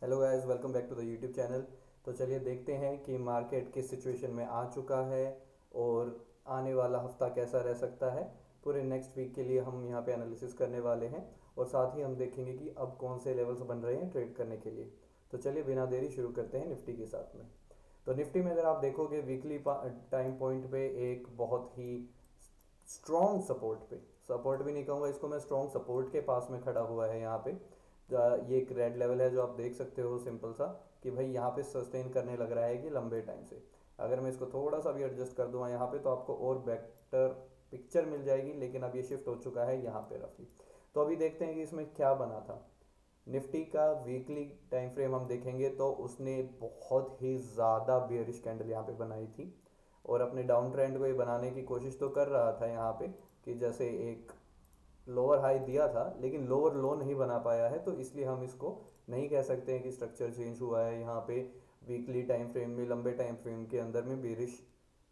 Hello guys, welcome back to the YouTube channel. तो चलिए देखते हैं कि मार्केट किस सिचुएशन में आ चुका है और आने वाला हफ्ता कैसा रह सकता है। पूरे नेक्स्ट वीक के लिए हम यहाँ पे एनालिसिस करने वाले हैं और साथ ही हम देखेंगे कि अब कौन से लेवल्स बन रहे हैं ट्रेड करने के लिए। तो चलिए बिना देरी शुरू करते हैं निफ्टी के साथ में। तो निफ्टी में अगर आप देखोगे वीकली टाइम पॉइंट पे एक बहुत ही स्ट्रॉन्ग सपोर्ट भी नहीं कहूँगा इसको मैं, स्ट्रॉन्ग सपोर्ट के पास में खड़ा हुआ है यहाँ पे। ये एक रेड लेवल है जो आप देख सकते हो सिंपल सा, कि भाई यहाँ पे सस्टेन करने लग रहा है कि लंबे टाइम से। अगर मैं इसको थोड़ा सा भी एडजस्ट कर दूँगा यहाँ पे तो आपको और बेटर पिक्चर मिल जाएगी, लेकिन अब ये शिफ्ट हो चुका है यहाँ पे रफली। तो अभी देखते हैं कि इसमें क्या बना था। निफ्टी का वीकली टाइम फ्रेम हम देखेंगे तो उसने बहुत ही ज़्यादा बियरिश कैंडल यहाँ पे बनाई थी और अपने डाउन ट्रेंड को ये बनाने की कोशिश तो कर रहा था यहाँ पे, कि जैसे एक लोअर हाई दिया था लेकिन लोअर लो नहीं बना पाया है, तो इसलिए हम इसको नहीं कह सकते हैं कि स्ट्रक्चर चेंज हुआ है यहाँ पे। वीकली टाइम फ्रेम में, लंबे टाइम फ्रेम के अंदर में बेरिश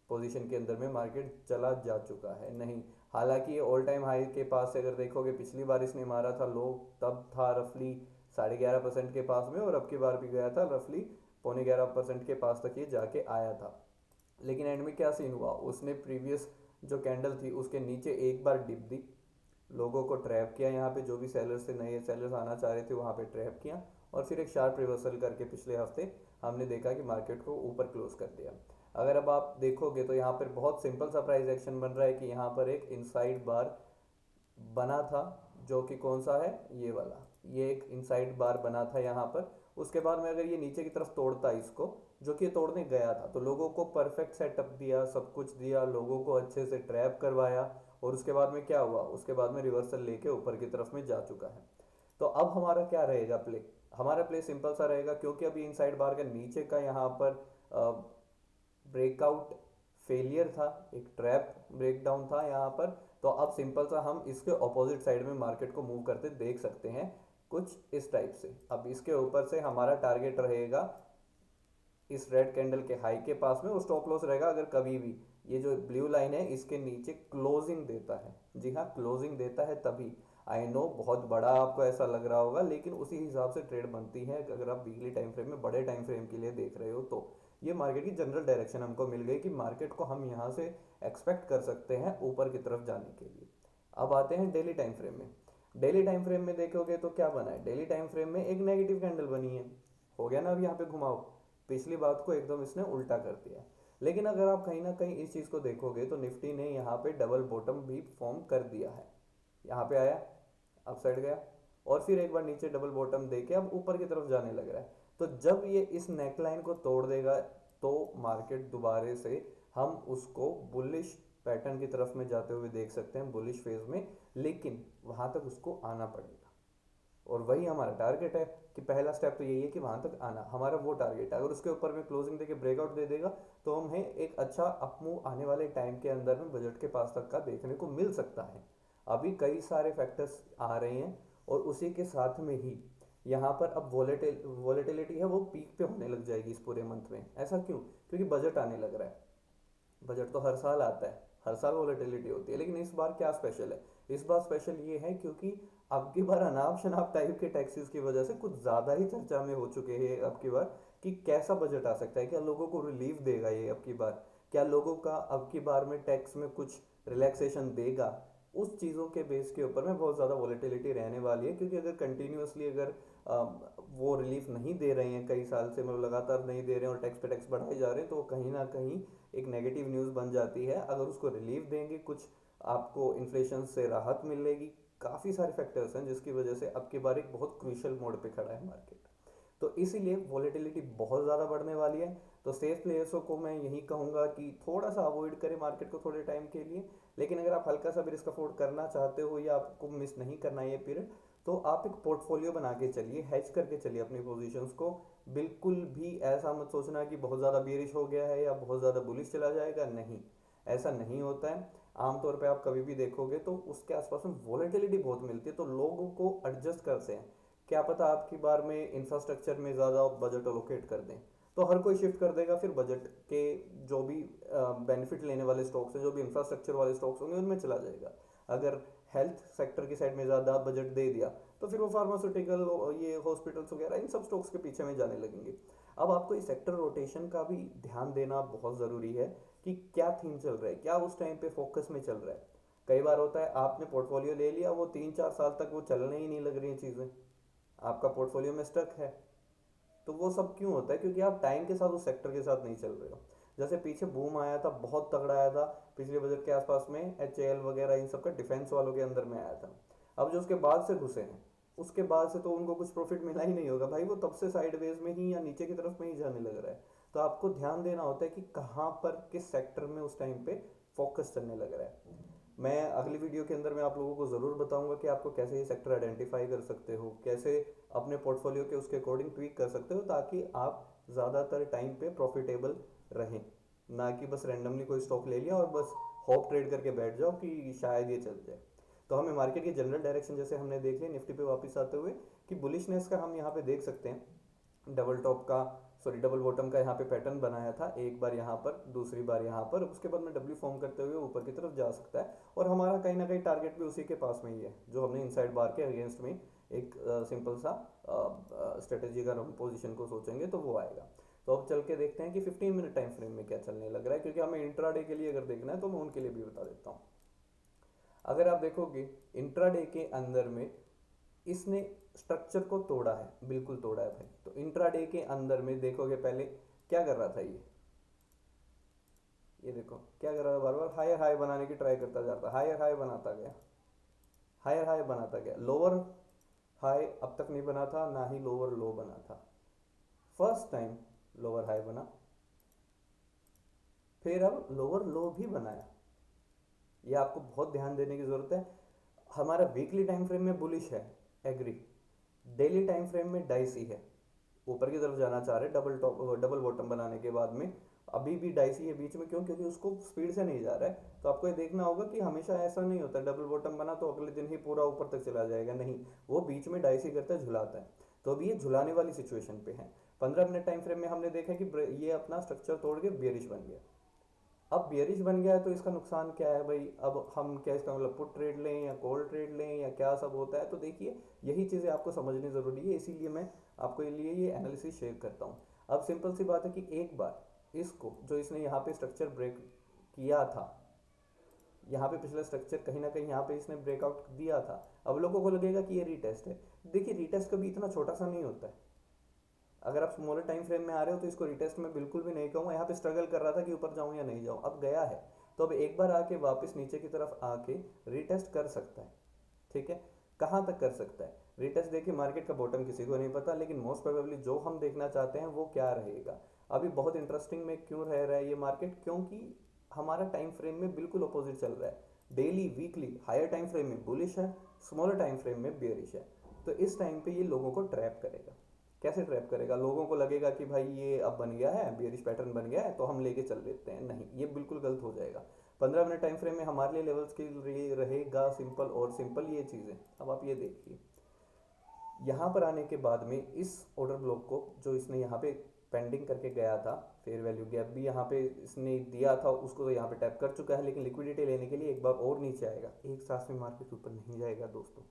पोजीशन के अंदर में मार्केट चला जा चुका है, नहीं। हालांकि ये ऑल टाइम हाई के पास से अगर देखोगे, पिछली बार इसने मारा था लो, तब था रफली 11.5% के पास में, और अब की बार भी गया था रफली 11.25% के पास तक ये जाके आया था। लेकिन एंड में क्या सीन हुआ, उसने प्रीवियस जो कैंडल थी उसके नीचे एक बार डिप दी, लोगों को ट्रैप किया यहाँ पे, जो भी सेलर्स थे, नए सेलर्स आना चाह रहे थे वहाँ पे ट्रैप किया, और फिर एक शार्प रिवर्सल करके पिछले हफ्ते हमने देखा कि मार्केट को ऊपर क्लोज कर दिया। अगर अब आप देखोगे तो यहाँ पर बहुत सिंपल सा प्राइस एक्शन बन रहा है कि यहाँ पर एक इनसाइड बार बना था, जो कि कौन सा है, ये वाला, ये एक इनसाइड बार बना था यहाँ पर। उसके बाद में अगर ये नीचे की तरफ तोड़ता इसको, जो कि ये तोड़ने गया था, तो लोगों को परफेक्ट सेटअप दिया, सब कुछ दिया, लोगों को अच्छे से ट्रैप करवाया, और उसके बाद में क्या हुआ, उसके बाद में रिवर्सल लेके ऊपर की तरफ में जा चुका है। तो अब हमारा क्या रहेगा प्ले, हमारा प्ले सिंपल सा रहेगा, क्योंकि अभी इनसाइड बार का नीचे का यहाँ पर ब्रेकआउट फेलियर था, एक ट्रैप ब्रेकडाउन था यहाँ पर। तो अब सिंपल सा हम इसके ऑपोजिट साइड में मार्केट को मूव करते देख सकते हैं, कुछ इस टाइप से। अब इसके ऊपर से हमारा टारगेट रहेगा इस रेड कैंडल के हाई के पास में, वो स्टॉप लॉस रहेगा अगर कभी भी ये जो ब्लू लाइन है इसके नीचे क्लोजिंग देता है। जी हाँ, क्लोजिंग देता है तभी। आई नो बहुत बड़ा आपको ऐसा लग रहा होगा, लेकिन उसी हिसाब से ट्रेड बनती है अगर आप वीकली टाइम फ्रेम में बड़े टाइम फ्रेम के लिए देख रहे हो तो। ये मार्केट की जनरल डायरेक्शन हमको मिल गई कि मार्केट को हम यहाँ से एक्सपेक्ट कर सकते हैं ऊपर की तरफ जाने के लिए। अब आते हैं डेली टाइम फ्रेम में। डेली टाइम फ्रेम में देखोगे तो क्या बना है, डेली टाइम फ्रेम में एक नेगेटिव कैंडल बनी है। हो गया ना, अब यहाँ पे घुमाओ, पिछली बात को एकदम इसने उल्टा कर दिया। लेकिन अगर आप कहीं ना कहीं इस चीज़ को देखोगे तो निफ्टी ने यहाँ पे डबल बॉटम भी फॉर्म कर दिया है। यहाँ पे आया, अप साइड गया, और फिर एक बार नीचे डबल बॉटम देके अब ऊपर की तरफ जाने लग रहा है। तो जब ये इस नेकलाइन को तोड़ देगा तो मार्केट दोबारे से हम उसको बुलिश पैटर्न की तरफ में जाते हुए देख सकते हैं, बुलिश फेज में। लेकिन वहां तक उसको आना पड़ेगा, और वही हमारा टारगेट है कि पहला स्टेप तो यही है कि वहां तक आना, हमारा वो टारगेट है। अगर उसके ऊपर में क्लोजिंग देके ब्रेकआउट दे देगा तो हमें एक अच्छा अपमूव आने वाले टाइम के अंदर में बजट के पास तक का देखने को मिल सकता है। अभी कई सारे फैक्टर्स आ रहे हैं, और उसी के साथ में ही यहाँ पर अब वोलेटिलिटी है वो पीक पे होने लग जाएगी इस पूरे मंथ में। ऐसा क्यों, क्योंकि बजट आने लग रहा है। बजट तो हर साल आता है, हर साल वॉलेटिलिटी होती है, लेकिन इस बार क्या स्पेशल है, इस बार स्पेशल ये है क्योंकि अब की बार अनाप शनाप टाइप के टैक्सेस की वजह से कुछ ज़्यादा ही चर्चा में हो चुके हैं अब की बार, कि कैसा बजट आ सकता है, क्या लोगों को रिलीफ देगा ये अब की बार, क्या लोगों का अब की बार में टैक्स में कुछ रिलैक्सेशन देगा। उस चीज़ों के बेस के ऊपर में बहुत ज़्यादा वॉलेटिलिटी रहने वाली है, क्योंकि अगर कंटिन्यूसली अगर वो रिलीफ नहीं दे रहे हैं कई साल से, मतलब लगातार नहीं दे रहे हैं और टैक्स पे टैक्स बढ़ाए जा रहे हैं, तो कहीं ना कहीं एक नेगेटिव न्यूज़ बन जाती है। अगर उसको रिलीफ देंगे, कुछ आपको इन्फ्लेशन से राहत मिलेगी, काफ़ी सारे फैक्टर्स हैं जिसकी वजह से अब की बार एक बहुत क्रूशियल मोड पे खड़ा है मार्केट। तो इसीलिए वॉलेटिलिटी बहुत ज़्यादा बढ़ने वाली है। तो सेफ प्लेयर्सों को मैं यही कहूँगा कि थोड़ा सा अवॉइड करें मार्केट को थोड़े टाइम के लिए। लेकिन अगर आप हल्का सा भी रिस्क अफोर्ड करना चाहते हो या आपको मिस नहीं करना है ये पीरियड, तो आप एक पोर्टफोलियो बना के चलिए, हैच करके चलिए अपनी पोजीशंस को। बिल्कुल भी ऐसा मत सोचना कि बहुत ज़्यादा बेरिश हो गया है या बहुत ज़्यादा बुलिश चला जाएगा, नहीं, ऐसा नहीं होता है। आमतौर पे आप कभी भी देखोगे तो उसके आसपास में वॉलेटिलिटी बहुत मिलती है, तो लोगों को एडजस्ट करते हैं। क्या पता आपकी बार में इंफ्रास्ट्रक्चर में ज़्यादा बजट अलोकेट कर दें, तो हर कोई शिफ्ट कर देगा फिर बजट के जो भी बेनिफिट लेने वाले स्टॉक्स हैं, जो भी इंफ्रास्ट्रक्चर वाले स्टॉक्स होंगे उनमें चला जाएगा। अगर हेल्थ सेक्टर की साइड में ज़्यादा बजट दे दिया तो फिर वो फार्मास्यूटिकल, ये हॉस्पिटल्स वगैरह इन सब स्टॉक्स के पीछे में जाने लगेंगे। अब आपको इस सेक्टर रोटेशन का भी ध्यान देना बहुत ज़रूरी है कि क्या थीम चल रहा है, क्या उस टाइम पे फोकस में चल रहा है। कई बार होता है आपने पोर्टफोलियो ले लिया, वो 3-4 साल तक वो चलने ही नहीं लग रही हैं चीज़ें, आपका पोर्टफोलियो में स्टक है। तो वो सब क्यों होता है? क्योंकि आप टाइम के साथ उस सेक्टर के साथ नहीं चल रहे हो। जैसे पीछे बूम आया था, बहुत तगड़ा आया था पिछले बजट के आसपास में, HAL वगैरह इन सब का डिफेंस वालों के अंदर में आया था। अब जो उसके बाद से घुसे हैं, उसके बाद से तो उनको कुछ प्रॉफिट मिला ही नहीं होगा भाई, वो तब से साइडवेज में ही या नीचे की तरफ में ही जाने लग रहा है। तो आपको ध्यान देना होता है कि कहाँ पर किस सेक्टर में उस टाइम पे फोकस चलने लग रहा है। मैं अगली वीडियो के अंदर मैं आप लोगों को ज़रूर बताऊंगा कि आपको कैसे ये सेक्टर आइडेंटिफाई कर सकते हो, कैसे अपने पोर्टफोलियो के उसके अकॉर्डिंग ट्वीक कर सकते हो, ताकि आप ज़्यादातर टाइम पे प्रॉफिटेबल रहें, ना कि बस रैंडमली कोई स्टॉक ले लिया और बस होप ट्रेड करके बैठ जाओ कि शायद ये चल जाए। तो हमें मार्केट की जनरल डायरेक्शन जैसे हमने देख लिया निफ्टी पे वापस आते हुए, कि बुलिशनेस का हम यहाँ पे देख सकते हैं, डबल टॉप का, सॉरी डबल बॉटम का यहाँ पे पैटर्न बनाया था, एक बार यहाँ पर, दूसरी बार यहाँ पर, उसके बाद में डब्ल्यू फॉर्म करते हुए ऊपर की तरफ जा सकता है। और हमारा कहीं ना कहीं टारगेट भी उसी के पास में ही है, जो हमने इनसाइड बार के अगेंस्ट में एक सिंपल सा स्ट्रेटेजी का हम पोजीशन को सोचेंगे तो वो आएगा। तो अब चल के देखते हैं कि 15 मिनट टाइम फ्रेम में क्या चलने लग रहा है, क्योंकि हमें इंट्राडे के लिए अगर देखना है तो मैं उनके लिए भी बता देता हूँ। अगर आप देखोगे इंट्राडे के अंदर में इसने स्ट्रक्चर को तोड़ा है, बिल्कुल तोड़ा है भाई। तो इंट्राडे के अंदर में देखोगे पहले क्या कर रहा था, ये देखो क्या कर रहा था, बार बार हायर हाई बनाने की ट्राई करता जाता, हायर हाई बनाता गया, हायर हाई बनाता गया, लोअर हाई अब तक नहीं बना था, ना ही लोअर लो बना था। फर्स्ट टाइम लोअर हाई बना, फिर अब लोअर लो भी बनाया। ये आपको बहुत ध्यान देने की जरूरत है। हमारा वीकली टाइम फ्रेम में बुलिश है, एग्री। डेली टाइम फ्रेम में डाइसी है, ऊपर की तरफ जाना चाह रहे डबल टॉप डबल बॉटम बनाने के बाद में, अभी भी डाइसी है बीच में। क्यों? क्योंकि उसको स्पीड से नहीं जा रहा है। तो आपको ये देखना होगा कि हमेशा ऐसा नहीं होता डबल बॉटम बना तो अगले दिन ही पूरा ऊपर तक चला जाएगा, नहीं, वो बीच में डाइसी करता है, झुलाता है। तो अभी ये झुलाने वाली सिचुएशन पे है। 15 मिनट टाइम फ्रेम में हमने देखा कि ये अपना स्ट्रक्चर तोड़ के बेरिश बन गया। अब बियरिश बन गया है तो इसका नुकसान क्या है भाई? अब हम क्या इसका मतलब पुट ट्रेड लें या कॉल ट्रेड लें या क्या सब होता है? तो देखिए यही चीज़ें आपको समझनी ज़रूरी है, इसीलिए मैं आपको लिए ये एनालिसिस शेयर करता हूँ। अब सिंपल सी बात है कि एक बार इसको जो इसने यहाँ पे स्ट्रक्चर ब्रेक किया था, यहाँ पे पिछला स्ट्रक्चर कहीं ना कहीं यहाँ पे इसने ब्रेकआउट दिया था, अब लोगों को लगेगा कि ये रीटेस्ट है। देखिए रीटेस्ट कभी इतना छोटा सा नहीं होता है। अगर आप स्मॉलर टाइम फ्रेम में आ रहे हो तो इसको रिटेस्ट में बिल्कुल भी नहीं कहूँगा। यहाँ पे स्ट्रगल कर रहा था कि ऊपर जाऊँ या नहीं जाऊँ, अब गया है तो अब एक बार आके वापस नीचे की तरफ आके रिटेस्ट कर सकता है। ठीक है, कहाँ तक कर सकता है रिटेस्ट? देखिए मार्केट का बॉटम किसी को नहीं पता, लेकिन मोस्ट प्रोबेबली जो हम देखना चाहते हैं वो क्या रहेगा। अभी बहुत इंटरेस्टिंग में क्यों रह रहा है ये मार्केट? क्योंकि हमारा टाइम फ्रेम में बिल्कुल अपोजिट चल रहा है। Daily weekly higher time frame में बुलिश है, स्मॉलर टाइम फ्रेम में बेयरिश है। तो इस टाइम पे ये लोगों को ट्रैप करेगा। कैसे ट्रैप करेगा? लोगों को लगेगा कि भाई ये अब बन गया है, बियरिश पैटर्न बन गया है तो हम लेके चल लेते हैं, नहीं, ये बिल्कुल गलत हो जाएगा। 15 मिनट टाइम फ्रेम में हमारे लिए लेवल्स के लिए रहेगा सिंपल और सिंपल ये चीज़ें। अब आप ये देखिए यहाँ पर आने के बाद में इस ऑर्डर ब्लॉक को जो इसने यहाँ पे पेंडिंग करके गया था, फेयर वैल्यू गैप भी यहाँ पे इसने दिया था, उसको तो यहाँ पे टैप कर चुका है, लेकिन लिक्विडिटी लेने के लिए एक बार और नीचे आएगा। एक सांस में मार्केट ऊपर नहीं जाएगा दोस्तों,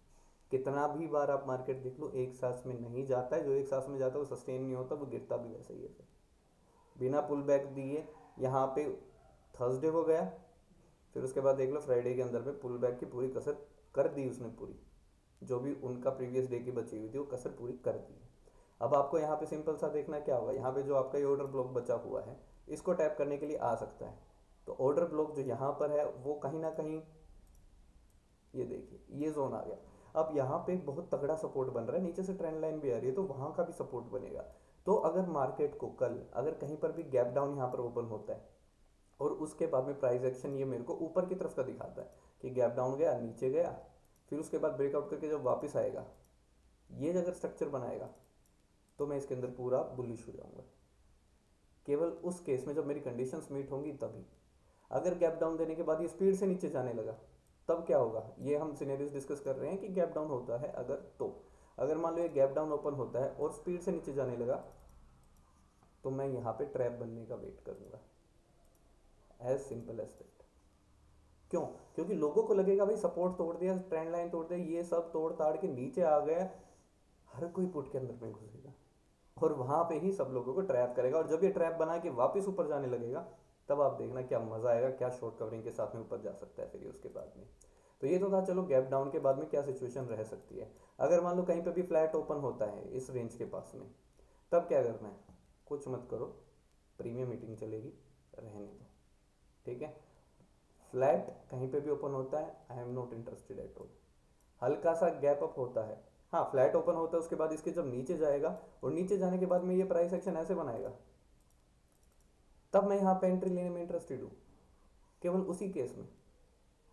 कितना भी बार आप मार्केट देख लो एक सांस में नहीं जाता है। जो एक सांस में जाता है वो सस्टेन नहीं होता, वो गिरता भी वैसे ही है फिर बिना पुल बैक दिए। यहाँ पे थर्सडे को गया, फिर उसके बाद देख लो फ्राइडे के अंदर पे पुल बैक की पूरी कसर कर दी उसने, पूरी जो भी उनका प्रीवियस डे की बची हुई थी वो कसर पूरी कर दी है। अब आपको यहाँ पे सिंपल सा देखना क्या होगा, यहाँ पे जो आपका ये ऑर्डर ब्लॉक बचा हुआ है इसको टैप करने के लिए आ सकता है। तो ऑर्डर ब्लॉक जो यहाँ पर है वो कहीं ना कहीं, ये देखिए ये जोन आ गया। अब यहाँ पे बहुत तगड़ा सपोर्ट बन रहा है, नीचे से ट्रेंड लाइन भी आ रही है तो वहाँ का भी सपोर्ट बनेगा। तो अगर मार्केट को कल अगर कहीं पर भी गैप डाउन यहाँ पर ओपन होता है और उसके बाद में प्राइस एक्शन ये मेरे को ऊपर की तरफ का दिखाता है कि गैप डाउन गया, नीचे गया, फिर उसके बाद ब्रेकआउट करके जब वापस आएगा, ये अगर स्ट्रक्चर बनाएगा तो मैं इसके अंदर पूरा बुलिश हो जाऊंगा। केवल उस केस में जब मेरी कंडीशंस मीट होंगी तभी। अगर गैप डाउन देने के बाद ये स्पीड से नीचे जाने लगा तब क्या होगा? ये हम सिनेरियोस डिस्कस कर रहे हैं कि गैप डाउन होता है अगर, तो अगर मान लो ये गैप डाउन ओपन होता है और स्पीड से नीचे जाने लगा तो मैं यहाँ पे ट्रैप बनने का वेट करूंगा, एज सिंपल एज दैट। क्यों? क्योंकि लोगों को लगेगा भाई सपोर्ट तोड़ दिया, ट्रेंड लाइन तोड़ दिया, ये सब तोड़ ताड़ के नीचे आ गया, हर कोई पुट के अंदर में घुसेगा और वहां पे ही सब लोगों को ट्रैप करेगा। और जब ये ट्रैप बना के वापस ऊपर जाने लगेगा, तब आप देखना क्या मजा आएगा, क्या शॉर्ट कवरिंग के साथ में ऊपर जा सकता है फिर ये उसके बाद में। तो ये तो था चलो गैप डाउन के बाद में क्या सिचुएशन रह सकती है। अगर मान लो कहीं पे भी फ्लैट ओपन होता है इस रेंज के पास में, तब क्या करना है? कुछ मत करो, प्रीमियम मीटिंग चलेगी, रहने दो, ठीक है। फ्लैट कहीं पे भी ओपन होता है, I am not interested at all. हल्का सा गैप अप होता है, हाँ फ्लैट ओपन होता है, उसके बाद इसके जब नीचे जाएगा और नीचे जाने के बाद में ये प्राइस एक्शन ऐसे बनाएगा, तब मैं यहाँ पे एंट्री लेने में इंटरेस्टेड हूँ, केवल उसी केस में,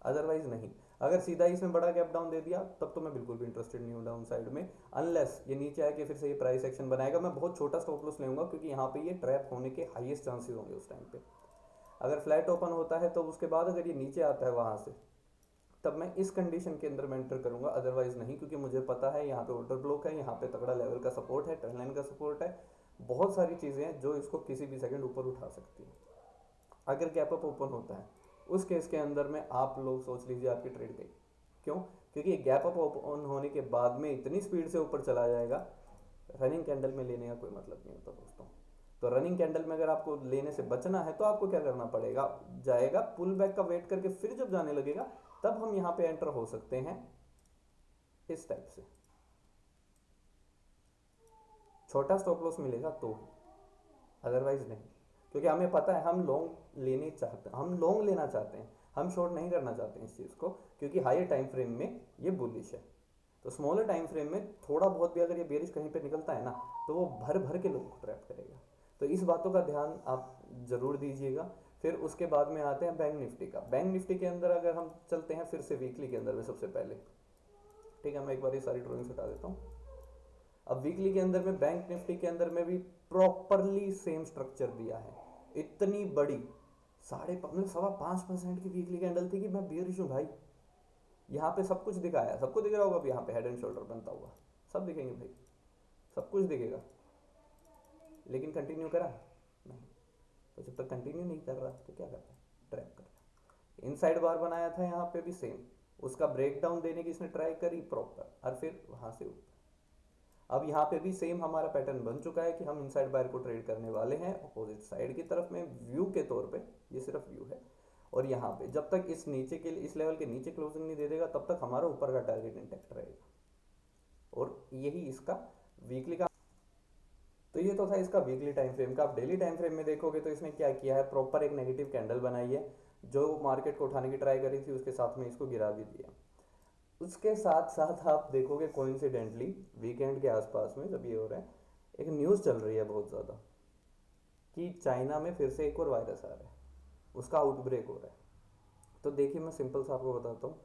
अदरवाइज नहीं। अगर सीधा इसमें बड़ा गैप डाउन दे दिया तब तो मैं बिल्कुल भी इंटरेस्टेड नहीं हूँ डाउन साइड में, अनलेस ये नीचे आके फिर से ये प्राइस एक्शन बनाएगा। मैं बहुत छोटा स्टॉप लॉस लूंगा क्योंकि यहाँ पे ये ट्रैप होने के हाईएस्ट चांसेस होंगे उस टाइम पे। अगर फ्लैट ओपन होता है तो उसके बाद अगर ये नीचे आता है वहां से, तब मैं इस कंडीशन के अंदर में एंटर करूंगा, अदरवाइज नहीं, क्योंकि मुझे पता है यहाँ पे ऑर्डर ब्लॉक है, यहाँ पे तगड़ा लेवल का सपोर्ट है, ट्रेंड लाइन का सपोर्ट है, बहुत सारी चीजें हैं जो इसको किसी भी सेकंड ऊपर उठा सकती है। अगर गैप अप ओपन होता है उस केस के अंदर में आप लोग सोच लीजिए आपकी ट्रेड गई। क्यों? क्योंकि गैप अप ओपन होने के बाद में इतनी स्पीड से ऊपर चला जाएगा, रनिंग कैंडल में लेने का कोई मतलब नहीं होता दोस्तों। तो रनिंग कैंडल में अगर आपको लेने से बचना है तो आपको क्या करना पड़ेगा? जाएगा पुल बैक का वेट करके फिर जब जाने लगेगा तब हम यहां पे एंटर हो सकते हैं इस टाइप से, छोटा स्टॉप लॉस मिलेगा तो, अदरवाइज नहीं। क्योंकि हमें पता है हम लॉन्ग लेने चाहते हैं, हम लॉन्ग लेना चाहते हैं, हम शॉर्ट नहीं करना चाहते हैं इस चीज़ को, क्योंकि हायर टाइम फ्रेम में ये बुलिश है। तो स्मॉलर टाइम फ्रेम में थोड़ा बहुत भी अगर ये बेरिश कहीं पे निकलता है ना, तो वो भर भर के लोगों को ट्रैप करेगा। तो इस बातों का ध्यान आप जरूर दीजिएगा। फिर उसके बाद में आते हैं बैंक निफ्टी का। बैंक निफ्टी के अंदर अगर हम चलते हैं फिर से वीकली के अंदर में सबसे पहले, ठीक है, मैं एक बार ये सारी ड्रॉइंग्स हटा देता हूँ। अब वीकली के अंदर में बैंक निफ्टी के अंदर में भी प्रॉपरली सेम स्ट्रक्चर दिया है। इतनी बड़ी साढ़े मतलब 5.25% की वीकली कैंडल थी कि मैं बेयरिश हूँ भाई। यहाँ पे सब कुछ दिखाया, सबको दिख रहा होगा, अब यहाँ पे हेड एंड शोल्डर बनता हुआ सब दिखेंगे भाई, सब कुछ दिखेगा, लेकिन कंटिन्यू करा नहीं। तो जब तक कंटिन्यू नहीं कर रहा तो क्या करता है? ट्रैप कर रहा। इनसाइड बार बनाया था यहाँ पे भी सेम, उसका ब्रेकडाउन देने की इसने ट्राई करी प्रॉपर, और फिर वहां से ऊपर। अब यहाँ पे भी सेम हमारा पैटर्न बन चुका है कि हम इनसाइड बायर को ट्रेड करने वाले हैं अपोजिट साइड की तरफ में, व्यू के तौर पे, ये सिर्फ व्यू है। और यहाँ पे जब तक इस नीचे के इस लेवल के नीचे क्लोजिंग नहीं दे देगा तब तक हमारा ऊपर का टारगेट इंटैक्ट रहेगा, और यही इसका वीकली का। तो ये तो था इसका वीकली टाइम फ्रेम का। आप डेली टाइम फ्रेम में देखोगे तो इसने क्या किया है, प्रॉपर एक नेगेटिव कैंडल बनाई है, जो मार्केट को उठाने की ट्राई करी थी उसके साथ में इसको गिरा भी दिया। उसके साथ साथ आप देखोगे कोइंसिडेंटली वीकेंड के आसपास में जब ये हो रहा है, एक न्यूज़ चल रही है बहुत ज़्यादा कि चाइना में फिर से एक और वायरस आ रहा है, उसका आउटब्रेक हो रहा है। तो देखिए मैं सिंपल सा आपको बताता हूँ,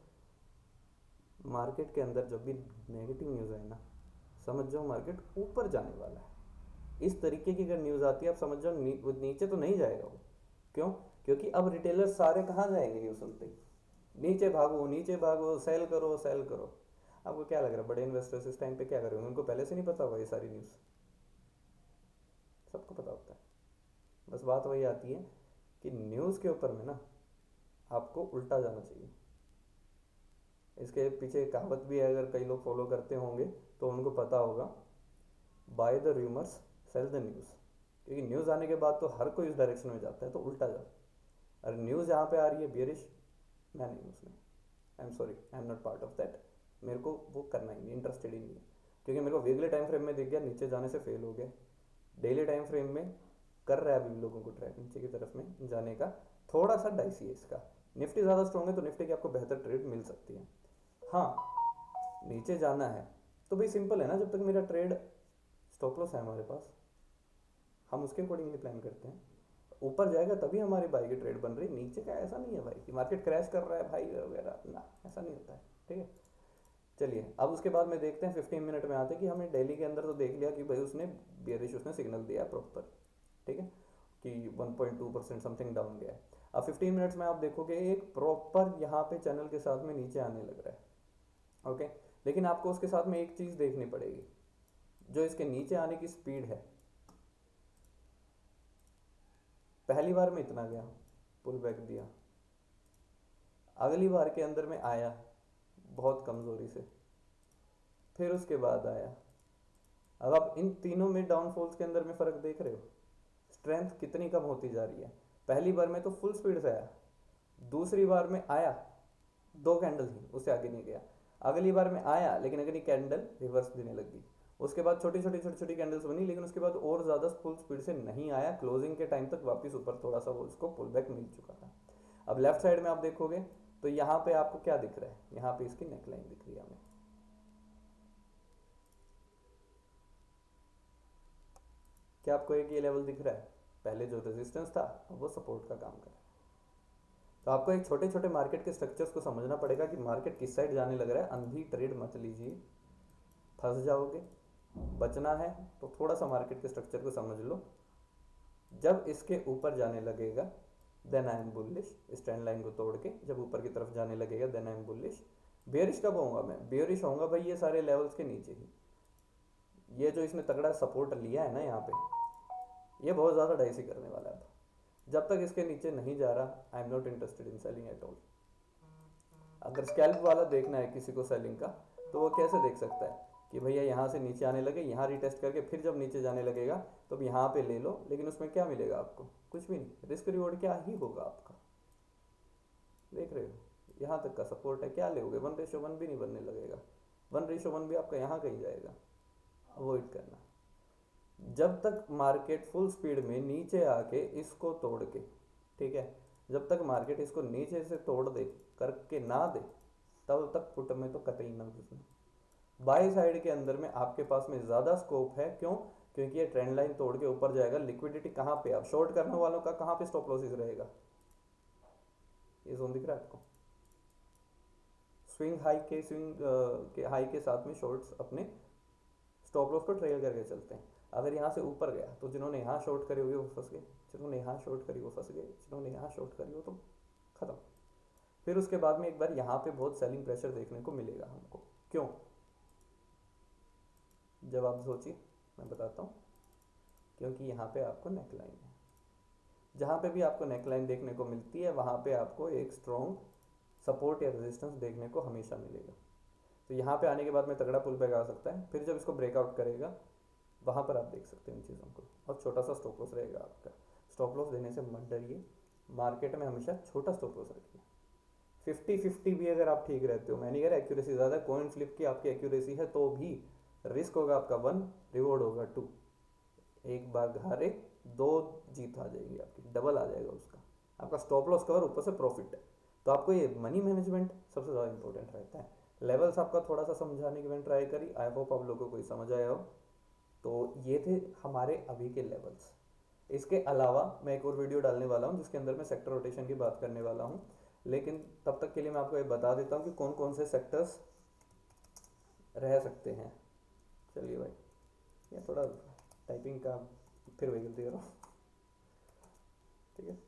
मार्केट के अंदर जब भी नेगेटिव न्यूज़ है ना, समझ जाओ मार्केट ऊपर जाने वाला है। इस तरीके की अगर न्यूज़ आती है, आप समझ जाओ नीचे तो नहीं जाएगा वो। क्यों? क्योंकि अब रिटेलर्स सारे कहाँ जाएंगे न्यूज़ सुनते ही? नीचे भागो, नीचे भागो, सेल करो, सेल करो। आपको क्या लग रहा है बड़े इन्वेस्टर्स इस टाइम पे क्या करेंगे? उनको पहले से नहीं पता होगा ये सारी न्यूज़? सबको पता होता है। बस बात वही आती है कि न्यूज़ के ऊपर में ना आपको उल्टा जाना चाहिए। इसके पीछे कहावत भी है, अगर कई लोग फॉलो करते होंगे तो उनको पता होगा, buy the rumours sell the news. क्योंकि न्यूज़ आने के बाद तो हर कोई उस डायरेक्शन में जाता है, तो उल्टा जाओ। अरे न्यूज़ यहाँ पे आ रही है बेरिश, मैं नहीं हूँ उसमें, I am sorry, I am not part of that. मेरे को वो करना ही नहीं, इंटरेस्टेड ही नहीं है। क्योंकि मेरे को वीकली टाइम फ्रेम में दिख गया नीचे जाने से फेल हो गया, डेली टाइम फ्रेम में कर रहा है अभी भी लोगों को ट्रैक नीचे की तरफ में जाने का, थोड़ा सा डाइसी है इसका। निफ्टी ज़्यादा स्ट्रॉन्ग है तो निफ्टी की आपको बेहतर ट्रेड मिल सकती है। हाँ, नीचे जाना है तो भाई सिंपल है ना, जब तक मेरा ट्रेड स्टॉप लॉस है हमारे पास, हम उसके अकॉर्डिंगली प्लान करते हैं। ऊपर जाएगा तभी हमारी बाई की ट्रेड बन रही, नीचे का ऐसा नहीं है भाई कि मार्केट क्रैश कर रहा है भाई वगैरह ना, ऐसा नहीं होता है, ठीक है। चलिए अब उसके बाद में देखते हैं 15 मिनट में आते हैं कि हमें डेली के अंदर तो देख लिया कि भाई उसने बेयरिश उसने सिग्नल दिया है प्रॉपर, ठीक है, कि 1.2% समथिंग डाउन गया है। अब 15 मिनट्स में आप देखोगे एक प्रॉपर यहाँ पे चैनल के साथ में नीचे आने लग रहा है, ओके। लेकिन आपको उसके साथ में एक चीज़ देखनी पड़ेगी, जो इसके नीचे आने की स्पीड है। पहली बार में इतना गया, पुल बैक दिया, अगली बार के अंदर में आया बहुत कमज़ोरी से, फिर उसके बाद आया। अब आप इन तीनों में डाउनफॉल्स के अंदर में फ़र्क देख रहे हो, स्ट्रेंथ कितनी कम होती जा रही है। पहली बार में तो फुल स्पीड से आया, दूसरी बार में आया 2 कैंडल थी, उससे आगे नहीं गया। अगली बार में आया लेकिन अगली कैंडल रिवर्स देने लगी। उसके बाद छोटी छोटी कैंडल्स बनी, लेकिन उसके बाद और ज़्यादा फुल स्पीड से नहीं आया। क्लोजिंग के टाइम तक वापस ऊपर थोड़ा सा वो उसको पुल बैक मिल चुका था। अब लेफ्ट साइड में आप देखोगे तो यहाँ पे आपको क्या दिख रहा है, यहाँ पे इसकी नेकलाइन दिख रही है हमें। क्या आपको एक ये लेवल दिख रहा है, पहले जो रेजिस्टेंस था अब वो सपोर्ट का काम कर रहा है। तो आपको एक छोटे छोटे मार्केट के स्ट्रक्चर्स को समझना पड़ेगा कि मार्केट किस साइड जाने लग रहा है। अंधी ट्रेड मत लीजिए, फंस जाओगे। बचना है तो थोड़ा सा मार्केट के स्ट्रक्चर को समझ लो। जब इसके ऊपर जाने लगेगा देन आई एम बुलिश, इस ट्रेंड लाइन को तोड़ के जब ऊपर की तरफ जाने लगेगा then I am bullish. Bearish कब होऊंगा मैं, बेयरिश होऊंगा भाई ये सारे लेवल्स के नीचे ही। ये जो इसने तगड़ा सपोर्ट लिया है ना यहाँ पे, ये बहुत ज़्यादा डाइसी करने वाला है। जब तक इसके नीचे नहीं जा रहा I am not interested in selling at all. अगर स्कैल्प वाला देखना है किसी को सेलिंग का, तो वो कैसे देख सकता है कि भैया यहाँ से नीचे आने लगे, यहाँ रिटेस्ट करके फिर जब नीचे जाने लगेगा तो अब यहाँ पे ले लो, लेकिन उसमें क्या मिलेगा आपको, कुछ भी नहीं। रिस्क रिवॉर्ड क्या ही होगा आपका, देख रहे हो यहाँ तक का सपोर्ट है, क्या लोगे, 1:1 भी नहीं बनने लगेगा। 1:1 भी आपका यहाँ कहीं जाएगा, अवॉइड करना। जब तक मार्केट फुल स्पीड में नीचे आके इसको तोड़ के, ठीक है, जब तक मार्केट इसको नीचे से तोड़ दे करके ना दे तब तक पुट में तो कतई ना घुसना। बाई साइड के अंदर में आपके पास में ज़्यादा स्कोप है, क्यों, क्योंकि ये ट्रेंड लाइन तोड़ के ऊपर जाएगा। लिक्विडिटी कहाँ पे, आप शॉर्ट करने वालों का कहाँ पे स्टॉप लॉसेस रहेगा, ये जोन दिख रहा है आपको। स्विंग हाई के साथ में शॉर्ट्स अपने स्टॉप लॉस को ट्रेल करके चलते हैं। अगर यहाँ से ऊपर गया तो जिन्होंने यहाँ शॉर्ट करी हुई वो फंस गए, जिन्होंने यहाँ शॉर्ट करी वो फंस गए, जिन्होंने यहाँ शॉर्ट करी वो तो खत्म। फिर उसके बाद में एक बार यहाँ पे बहुत सेलिंग प्रेशर देखने को मिलेगा हमको, क्यों, जब आप सोचिए मैं बताता हूँ। क्योंकि यहाँ पे आपको नेकलाइन है, जहाँ पे भी आपको नेकलाइन देखने को मिलती है वहाँ पे आपको एक स्ट्रॉन्ग सपोर्ट या रेजिस्टेंस देखने को हमेशा मिलेगा। तो यहाँ पे आने के बाद में तगड़ा पुल बैक आ सकता है, फिर जब इसको ब्रेकआउट करेगा वहाँ पर आप देख सकते हैं इन चीज़ों को। और छोटा सा स्टॉप लॉस रहेगा आपका, स्टॉप लॉस देने से मत डरिए, मार्केट में हमेशा छोटा स्टॉप लॉस रखिए। 50-50 भी अगर आप ठीक रहते हो, मैं नहीं कह रहा एक्यूरेसी ज़्यादा, कॉइन फ्लिप की आपकी एक्यूरेसी है तो भी रिस्क होगा आपका 1, रिवॉर्ड होगा 2। एक बार हारे 2 जीत आ जाएगी आपकी, डबल आ जाएगा उसका, आपका स्टॉप लॉस कवर ऊपर से प्रॉफिट है। तो आपको ये मनी मैनेजमेंट सबसे ज़्यादा इंपॉर्टेंट रहता है। लेवल्स आपका थोड़ा सा समझाने की मैंने ट्राई करी, आई होप आप लोगों को कोई समझ आया हो। तो ये थे हमारे अभी के लेवल्स। इसके अलावा मैं एक और वीडियो डालने वाला हूँ जिसके अंदर मैं सेक्टर रोटेशन की बात करने वाला हूँ, लेकिन तब तक के लिए मैं आपको ये बता देता हूँ कि कौन कौन से सेक्टर्स रह सकते हैं। चलिए भाई, ये थोड़ा टाइपिंग का फिर वही गलती कर रहा हूँ, ठीक है।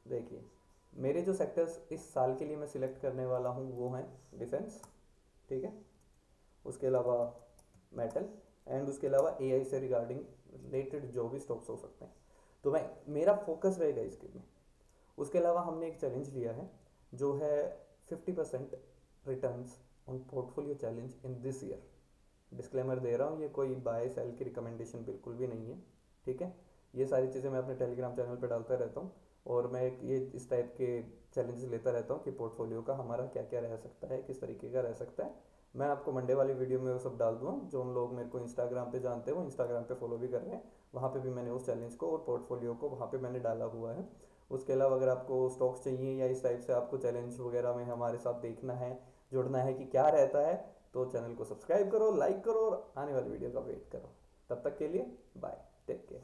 देखिए मेरे जो सेक्टर्स इस साल के लिए मैं सिलेक्ट करने वाला हूँ वो हैं डिफेंस, ठीक है, उसके अलावा मेटल, एंड उसके अलावा एआई से रिलेटेड जो भी स्टॉक्स हो सकते हैं। तो मैं मेरा फोकस रहेगा इसके में। उसके अलावा हमने एक चैलेंज लिया है जो है 50% returns on portfolio challenge in this year. Disclaimer दे रहा हूँ, ये कोई बाय सेल की रिकमेंडेशन बिल्कुल भी नहीं है, ठीक है। ये सारी चीज़ें मैं अपने टेलीग्राम चैनल पर डालता रहता हूँ, और मैं ये इस टाइप के चैलेंज लेता रहता हूँ कि पोर्टफोलियो का हमारा क्या क्या रह सकता है, किस तरीके का रह सकता है। मैं आपको मंडे वाली वीडियो में वो सब डाल दूँगा। जो लोग मेरे को इंस्टाग्राम पे जानते हैं वो इंस्टाग्राम पे फॉलो भी कर रहे हैं, वहाँ पे भी मैंने उस चैलेंज को और पोर्टफोलियो को वहाँ पे मैंने डाला हुआ है। उसके अलावा अगर आपको स्टॉक्स चाहिए या इस टाइप से आपको चैलेंज वगैरह में हमारे साथ देखना है, जुड़ना है कि क्या रहता है, तो चैनल को सब्सक्राइब करो, लाइक करो और आने वाली वीडियो का वेट करो। तब तक के लिए बाय, टेक केयर।